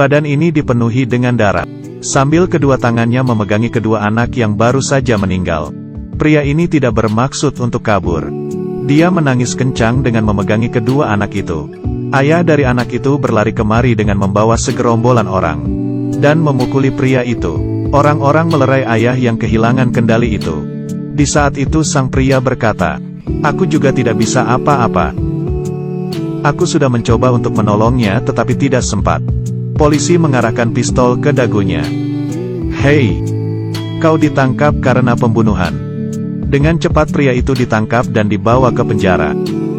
Badan ini dipenuhi dengan darah. Sambil kedua tangannya memegangi kedua anak yang baru saja meninggal. Pria ini tidak bermaksud untuk kabur. Dia menangis kencang dengan memegangi kedua anak itu. Ayah dari anak itu berlari kemari dengan membawa segerombolan orang. Dan memukuli pria itu. Orang-orang melerai ayah yang kehilangan kendali itu. Di saat itu sang pria berkata, "Aku juga tidak bisa apa-apa. Aku sudah mencoba untuk menolongnya tetapi tidak sempat." Polisi mengarahkan pistol ke dagunya. "Hei, kau ditangkap karena pembunuhan." Dengan cepat pria itu ditangkap dan dibawa ke penjara.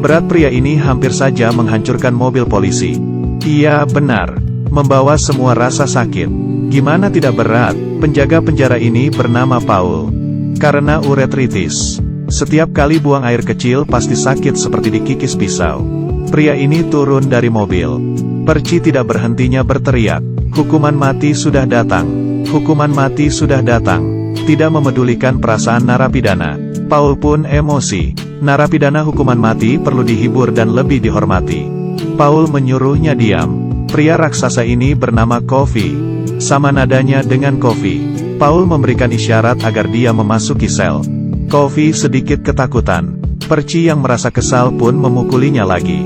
Berat pria ini hampir saja menghancurkan mobil polisi. Iya, benar. Membawa semua rasa sakit. Gimana tidak berat? Penjaga penjara ini bernama Paul. Karena uretritis. Setiap kali buang air kecil pasti sakit seperti dikikis pisau. Pria ini turun dari mobil. Perci tidak berhentinya berteriak, "Hukuman mati sudah datang. Hukuman mati sudah datang." Tidak memedulikan perasaan narapidana. Paul pun emosi. Narapidana hukuman mati perlu dihibur dan lebih dihormati. Paul menyuruhnya diam. Pria raksasa ini bernama Coffee. Sama nadanya dengan Coffee. Paul memberikan isyarat agar dia memasuki sel. Coffee sedikit ketakutan. Perci yang merasa kesal pun memukulinya lagi.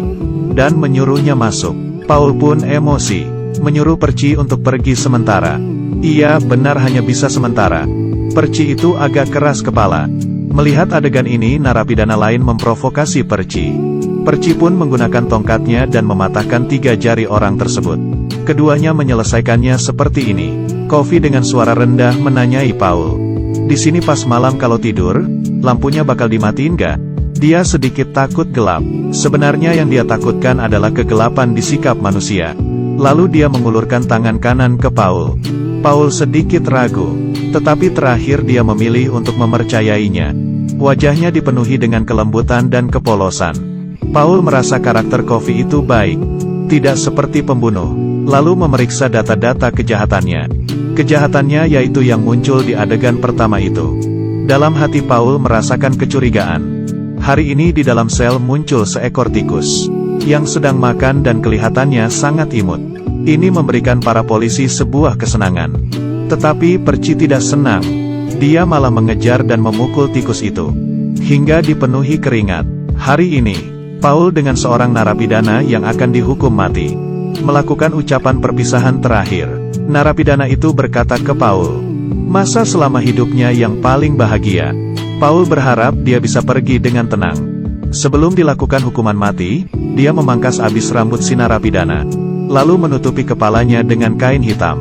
Dan menyuruhnya masuk. Paul pun emosi. Menyuruh Perci untuk pergi sementara. Iya, benar hanya bisa sementara. Perci itu agak keras kepala. Melihat adegan ini narapidana lain memprovokasi Perci. Perci pun menggunakan tongkatnya dan mematahkan 3 jari orang tersebut. Keduanya menyelesaikannya seperti ini. Coffee dengan suara rendah menanyai Paul. "Di sini pas malam kalau tidur, lampunya bakal dimatiin gak?" Dia sedikit takut gelap. Sebenarnya yang dia takutkan adalah kegelapan di sikap manusia. Lalu dia mengulurkan tangan kanan ke Paul. Paul sedikit ragu. Tetapi terakhir dia memilih untuk mempercayainya. Wajahnya dipenuhi dengan kelembutan dan kepolosan. Paul merasa karakter Coffee itu baik. Tidak seperti pembunuh. Lalu memeriksa data-data kejahatannya. Kejahatannya yaitu yang muncul di adegan pertama itu. Dalam hati Paul merasakan kecurigaan. Hari ini di dalam sel muncul seekor tikus. Yang sedang makan dan kelihatannya sangat imut. Ini memberikan para polisi sebuah kesenangan. Tetapi Perci tidak senang. Dia malah mengejar dan memukul tikus itu. Hingga dipenuhi keringat. Hari ini, Paul dengan seorang narapidana yang akan dihukum mati. Melakukan ucapan perpisahan terakhir. Narapidana itu berkata ke Paul. Masa selama hidupnya yang paling bahagia. Paul berharap dia bisa pergi dengan tenang. Sebelum dilakukan hukuman mati, dia memangkas abis rambut si narapidana. Lalu menutupi kepalanya dengan kain hitam.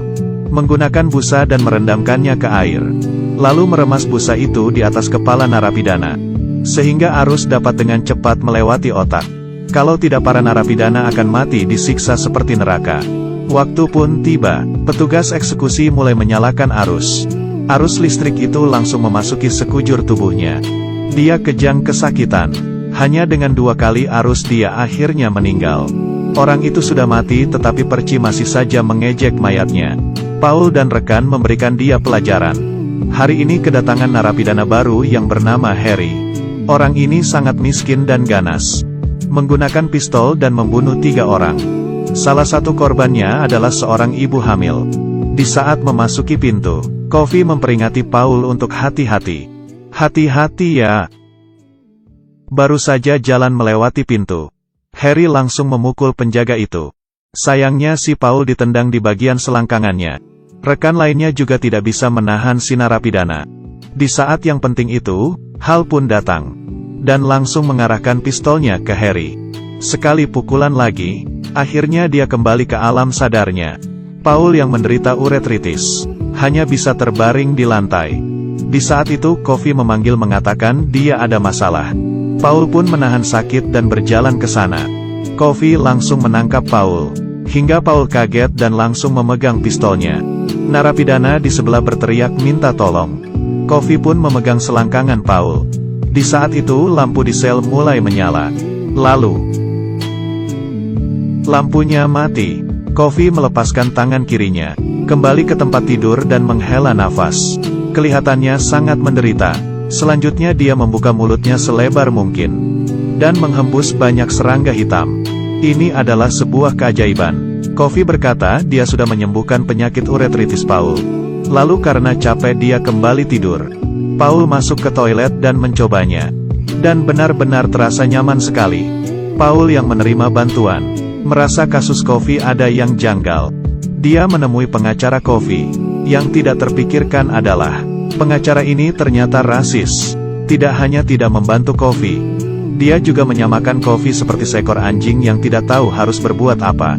Menggunakan busa dan merendamkannya ke air. Lalu meremas busa itu di atas kepala narapidana. Sehingga arus dapat dengan cepat melewati otak. Kalau tidak para narapidana akan mati disiksa seperti neraka. Waktu pun tiba, petugas eksekusi mulai menyalakan arus. Arus listrik itu langsung memasuki sekujur tubuhnya. Dia kejang kesakitan. Hanya dengan 2 kali arus dia akhirnya meninggal. Orang itu sudah mati tetapi Perci masih saja mengejek mayatnya. Paul dan rekan memberikan dia pelajaran. Hari ini kedatangan narapidana baru yang bernama Harry. Orang ini sangat miskin dan ganas. Menggunakan pistol dan membunuh 3 orang. Salah satu korbannya adalah seorang ibu hamil. Di saat memasuki pintu, Coffee memperingati Paul untuk hati-hati. Hati-hati ya. Baru saja jalan melewati pintu. Harry langsung memukul penjaga itu. Sayangnya si Paul ditendang di bagian selangkangannya. Rekan lainnya juga tidak bisa menahan si narapidana. Di saat yang penting itu, Hal pun datang. Dan langsung mengarahkan pistolnya ke Harry. Sekali pukulan lagi, akhirnya dia kembali ke alam sadarnya. Paul yang menderita uretritis hanya bisa terbaring di lantai. Di saat itu Coffee memanggil mengatakan dia ada masalah. Paul pun menahan sakit dan berjalan ke sana. Coffee langsung menangkap Paul. Hingga Paul kaget dan langsung memegang pistolnya. Narapidana di sebelah berteriak minta tolong. Coffee pun memegang selangkangan Paul. Di saat itu lampu di sel mulai menyala. Lalu lampunya mati. Coffee melepaskan tangan kirinya, kembali ke tempat tidur dan menghela nafas. Kelihatannya sangat menderita. Selanjutnya dia membuka mulutnya selebar mungkin. Dan menghembus banyak serangga hitam. Ini adalah sebuah keajaiban. Kofi berkata dia sudah menyembuhkan penyakit uretritis Paul. Lalu karena capek dia kembali tidur. Paul masuk ke toilet dan mencobanya. Dan benar-benar terasa nyaman sekali. Paul yang menerima bantuan, merasa kasus Kofi ada yang janggal. Dia menemui pengacara Kofi. Yang tidak terpikirkan adalah, pengacara ini ternyata rasis. Tidak hanya tidak membantu Kofi, dia juga menyamakan Kofi seperti seekor anjing yang tidak tahu harus berbuat apa.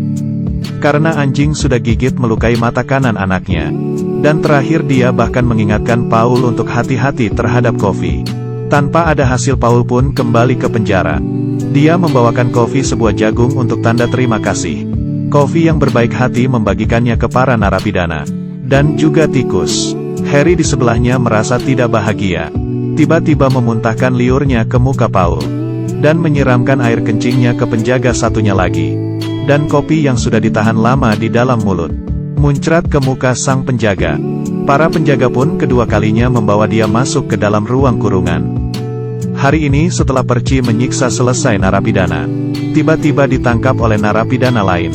Karena anjing sudah gigit melukai mata kanan anaknya. Dan terakhir dia bahkan mengingatkan Paul untuk hati-hati terhadap Kofi. Tanpa ada hasil Paul pun kembali ke penjara. Dia membawakan Kofi sebuah jagung untuk tanda terima kasih. Kofi yang berbaik hati membagikannya ke para narapidana. Dan juga tikus. Harry di sebelahnya merasa tidak bahagia. Tiba-tiba memuntahkan liurnya ke muka Paul. Dan menyiramkan air kencingnya ke penjaga satunya lagi. Dan kopi yang sudah ditahan lama di dalam mulut muncrat ke muka sang penjaga. Para penjaga pun kedua kalinya membawa dia masuk ke dalam ruang kurungan. Hari ini setelah Perci menyiksa selesai narapidana, tiba-tiba ditangkap oleh narapidana lain.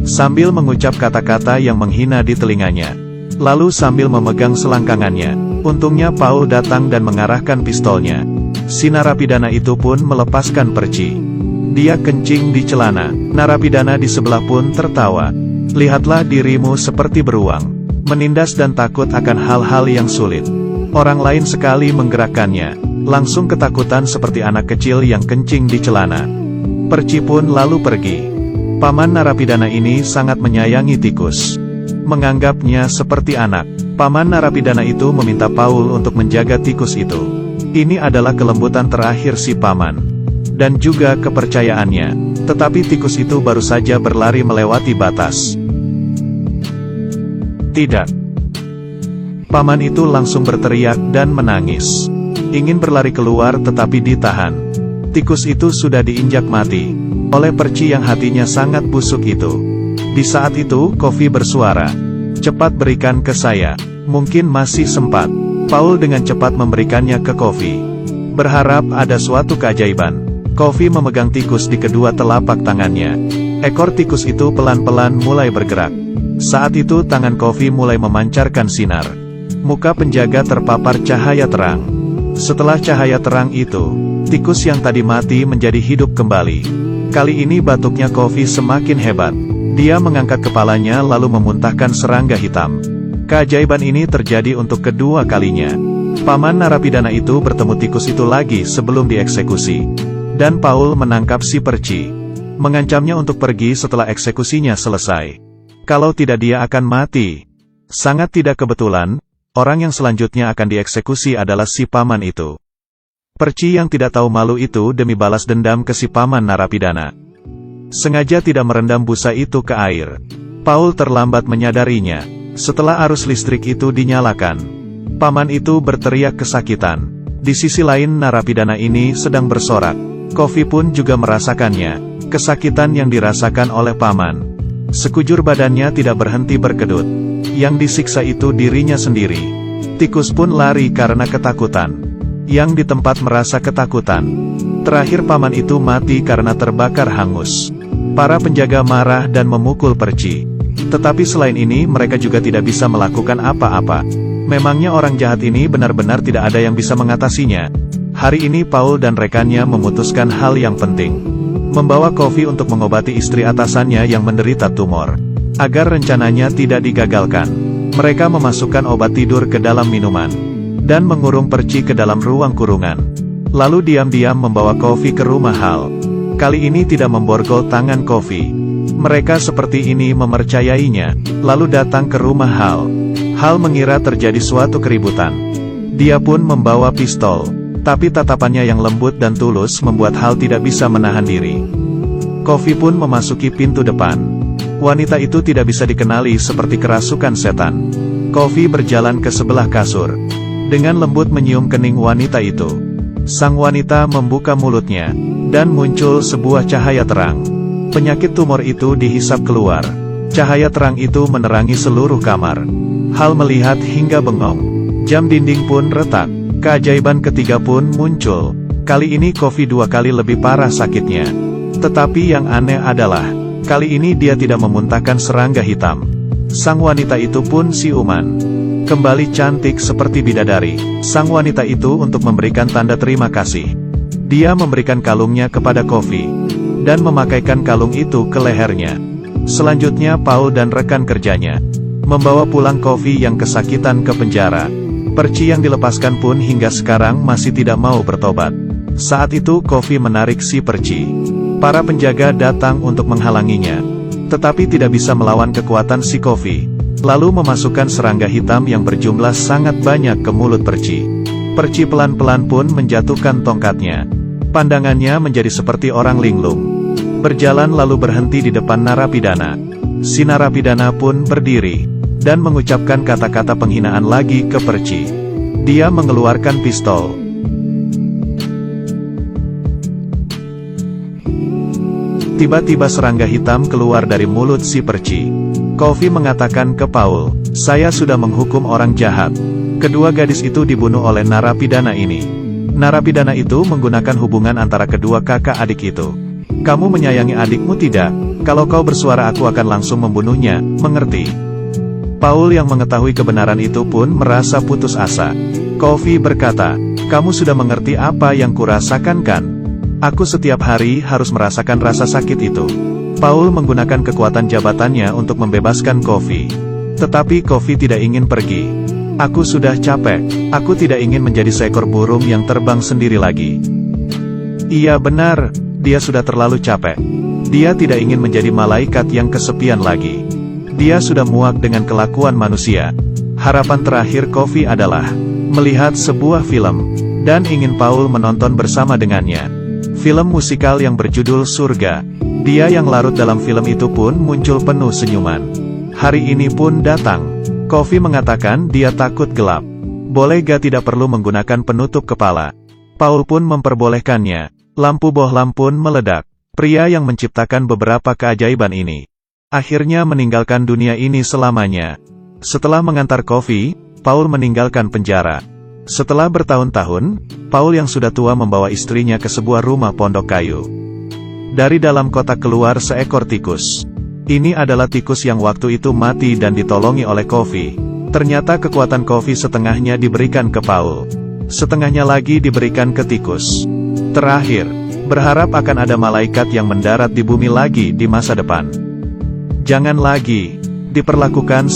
Sambil mengucap kata-kata yang menghina di telinganya. Lalu sambil memegang selangkangannya, untungnya Paul datang dan mengarahkan pistolnya. Si narapidana itu pun melepaskan Perci. Dia kencing di celana. Narapidana di sebelah pun tertawa. Lihatlah dirimu seperti beruang, menindas dan takut akan hal-hal yang sulit. Orang lain sekali menggerakkannya, langsung ketakutan seperti anak kecil yang kencing di celana. Perci pun lalu pergi. Paman narapidana ini sangat menyayangi tikus. Menganggapnya seperti anak. Paman narapidana itu meminta Paul untuk menjaga tikus itu. Ini adalah kelembutan terakhir si paman. Dan juga kepercayaannya. Tetapi tikus itu baru saja berlari melewati batas. Tidak. Paman itu langsung berteriak dan menangis. Ingin berlari keluar tetapi ditahan. Tikus itu sudah diinjak mati oleh Perci yang hatinya sangat busuk itu. Di saat itu, Kofi bersuara. Cepat berikan ke saya. Mungkin masih sempat. Paul dengan cepat memberikannya ke Kofi. Berharap ada suatu keajaiban. Kofi memegang tikus di kedua telapak tangannya. Ekor tikus itu pelan-pelan mulai bergerak. Saat itu tangan Kofi mulai memancarkan sinar. Muka penjaga terpapar cahaya terang. Setelah cahaya terang itu, tikus yang tadi mati menjadi hidup kembali. Kali ini batuknya Kofi semakin hebat. Dia mengangkat kepalanya lalu memuntahkan serangga hitam. Keajaiban ini terjadi untuk kedua kalinya. Paman narapidana itu bertemu tikus itu lagi sebelum dieksekusi. Dan Paul menangkap si Perci. Mengancamnya untuk pergi setelah eksekusinya selesai. Kalau tidak dia akan mati. Sangat tidak kebetulan, orang yang selanjutnya akan dieksekusi adalah si paman itu. Perci yang tidak tahu malu itu demi balas dendam ke si paman narapidana. Sengaja tidak merendam busa itu ke air. Paul terlambat menyadarinya. Setelah arus listrik itu dinyalakan, paman itu berteriak kesakitan. Di sisi lain narapidana ini sedang bersorak. Kofi pun juga merasakannya. Kesakitan yang dirasakan oleh paman. Sekujur badannya tidak berhenti berkedut. Yang disiksa itu dirinya sendiri. Tikus pun lari karena ketakutan. Yang di tempat merasa ketakutan. Terakhir paman itu mati karena terbakar hangus. Para penjaga marah dan memukul Perci. Tetapi selain ini mereka juga tidak bisa melakukan apa-apa. Memangnya orang jahat ini benar-benar tidak ada yang bisa mengatasinya. Hari ini Paul dan rekannya memutuskan hal yang penting. Membawa Kofi untuk mengobati istri atasannya yang menderita tumor. Agar rencananya tidak digagalkan. Mereka memasukkan obat tidur ke dalam minuman. Dan mengurung Perci ke dalam ruang kurungan. Lalu diam-diam membawa Kofi ke rumah Hal. Kali ini tidak memborgol tangan Kofi. Mereka seperti ini mempercayainya. Lalu datang ke rumah Hal. Hal mengira terjadi suatu keributan. Dia pun membawa pistol. Tapi tatapannya yang lembut dan tulus membuat Hal tidak bisa menahan diri. Kofi pun memasuki pintu depan. Wanita itu tidak bisa dikenali seperti kerasukan setan. Kofi berjalan ke sebelah kasur. Dengan lembut menyium kening wanita itu. Sang wanita membuka mulutnya. Dan muncul sebuah cahaya terang. Penyakit tumor itu dihisap keluar. Cahaya terang itu menerangi seluruh kamar. Hal melihat hingga bengong. Jam dinding pun retak. Keajaiban ketiga pun muncul. Kali ini Kofi 2 kali lebih parah sakitnya. Tetapi yang aneh adalah, Kali ini dia tidak memuntahkan serangga hitam. Sang wanita itu pun siuman. Kembali cantik seperti bidadari, sang wanita itu untuk memberikan tanda terima kasih. Dia memberikan kalungnya kepada Coffee, dan memakaikan kalung itu ke lehernya. Selanjutnya Paul dan rekan kerjanya membawa pulang Coffee yang kesakitan ke penjara. Perci yang dilepaskan pun hingga sekarang masih tidak mau bertobat. Saat itu Coffee menarik si Perci. Para penjaga datang untuk menghalanginya, tetapi tidak bisa melawan kekuatan si Coffee. Lalu memasukkan serangga hitam yang berjumlah sangat banyak ke mulut Perci. Perci pelan-pelan pun menjatuhkan tongkatnya. Pandangannya menjadi seperti orang linglung. Berjalan lalu berhenti di depan narapidana. Si narapidana pun berdiri, dan mengucapkan kata-kata penghinaan lagi ke Perci. Dia mengeluarkan pistol. Tiba-tiba serangga hitam keluar dari mulut si Perci. Coffee mengatakan ke Paul, "Saya sudah menghukum orang jahat." Kedua gadis itu dibunuh oleh narapidana ini. Narapidana itu menggunakan hubungan antara kedua kakak adik itu. "Kamu menyayangi adikmu tidak? Kalau kau bersuara aku akan langsung membunuhnya, mengerti?" Paul yang mengetahui kebenaran itu pun merasa putus asa. Coffee berkata, "Kamu sudah mengerti apa yang kurasakan kan? Aku setiap hari harus merasakan rasa sakit itu." Paul menggunakan kekuatan jabatannya untuk membebaskan Coffee. Tetapi Coffee tidak ingin pergi. "Aku sudah capek. Aku tidak ingin menjadi seekor burung yang terbang sendiri lagi." Iya benar, dia sudah terlalu capek. Dia tidak ingin menjadi malaikat yang kesepian lagi. Dia sudah muak dengan kelakuan manusia. Harapan terakhir Coffee adalah melihat sebuah film, dan ingin Paul menonton bersama dengannya. Film musikal yang berjudul Surga. Dia yang larut dalam film itu pun muncul penuh senyuman. Hari ini pun datang. Coffee mengatakan dia takut gelap. Boleh gak tidak perlu menggunakan penutup kepala? Paul pun memperbolehkannya. Lampu bohlam pun meledak. Pria yang menciptakan beberapa keajaiban ini akhirnya meninggalkan dunia ini selamanya. Setelah mengantar Coffee, Paul meninggalkan penjara. Setelah bertahun-tahun, Paul yang sudah tua membawa istrinya ke sebuah rumah pondok kayu. Dari dalam kotak keluar seekor tikus. Ini adalah tikus yang waktu itu mati dan ditolongi oleh Coffee. Ternyata kekuatan Coffee setengahnya diberikan ke Paul. Setengahnya lagi diberikan ke tikus. Terakhir, berharap akan ada malaikat yang mendarat di bumi lagi di masa depan. Jangan lagi diperlakukan